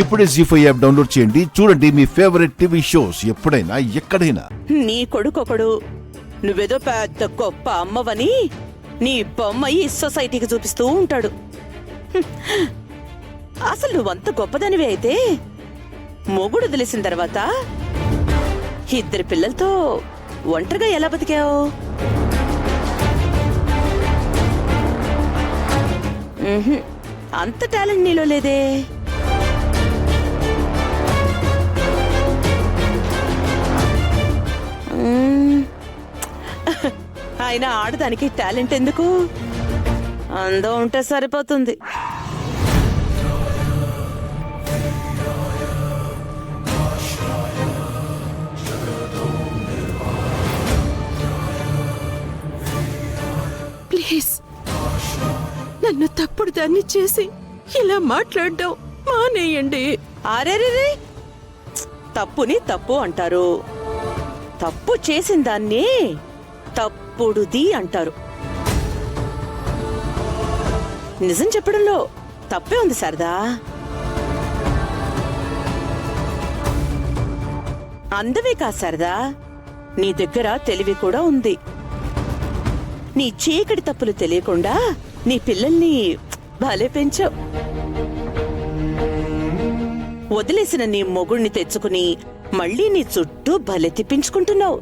ఇప్పుడే జీ5 app download చేయండి. చూడండి మీ ఫేవరెట్ టీవీ షోస్ ఎప్పుడైనా ఎక్కడైనా. నీ కొడుకొకడు నువ్వేదో పెద్ద గొప్ప అమ్మవని నీ బొమ్మ ఈ సొసైటీకి చూపిస్తూ ఉంటాడు. అసలు నువ్వంత గొప్పదానివి అయితే మొగుడు తెలిసిన తర్వాత 2 పిల్లలతో ఒంటరిగా ఎలా బతికావు? అంత టాలెంట్ నీలో లేదే. అయినా ఆడదానికి టాలెంట్ ఎందుకు? అందం ఉంటే సరిపోతుంది. ప్లీజ్ నన్ను తప్పుడు దాన్ని చేసి ఇలా మాట్లాడడం మానేయండి. అరేరే, తప్పుని తప్పు అంటారు, తప్పు చేసిన దాన్ని తప్పుడుది అంటారు. నిజం చెప్పడంలో తప్పే ఉంది శారదా. అందవే కా శారదా, నీ దగ్గర తెలివి కూడా ఉంది. నీ చీకటి తప్పులు తెలియకుండా నీ పిల్లల్ని భలే పెంచావు. వదిలేసిన నీ మొగుణ్ణి తెచ్చుకుని మళ్ళీ నీ చుట్టూ భలే తిప్పించుకుంటున్నావు.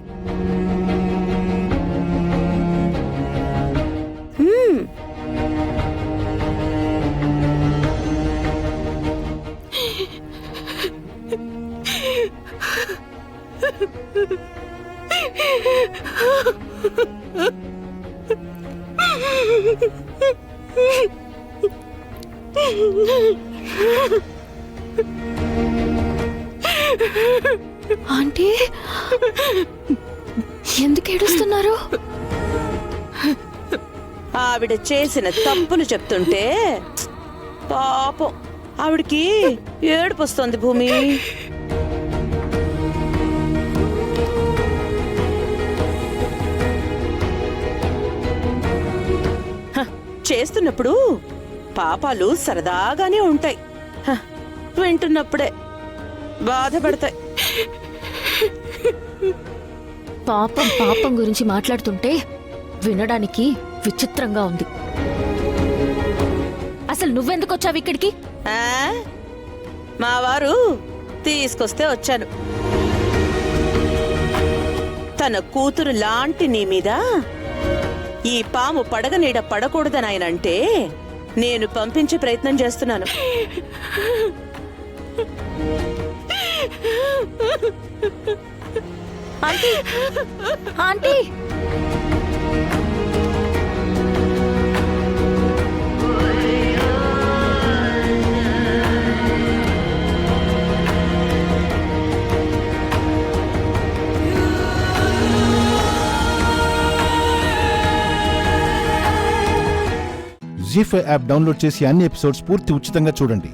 ఆంటీ ఎందుకు ఏడుస్తున్నారు? ఆవిడ చేసిన తప్పులు చెప్తుంటే పాపం ఆవిడికి ఏడుపు వస్తోంది భూమి. చేస్తున్నప్పుడు పాపాలు సరదాగానే ఉంటాయి, వింటున్నప్పుడే బాధపడతాయి. పాపం పాపం గురించి మాట్లాడుతుంటే వినడానికి విచిత్రంగా ఉంది. అసలు నువ్వెందుకు వచ్చావు ఇక్కడికి? మా వారు తీసుకొస్తే వచ్చాను. తన కూతురు లాంటి నీ మీద ఈ పాము పడగ నీడ పడకూడదని ఆయన అంటే నేను పంపించే ప్రయత్నం చేస్తున్నాను. ఆంటీ ఆంటీ జీ5 యాప్ డౌన్లోడ్ చేసి అన్ని ఎపిసోడ్స్ పూర్తి ఉచితంగా చూడండి.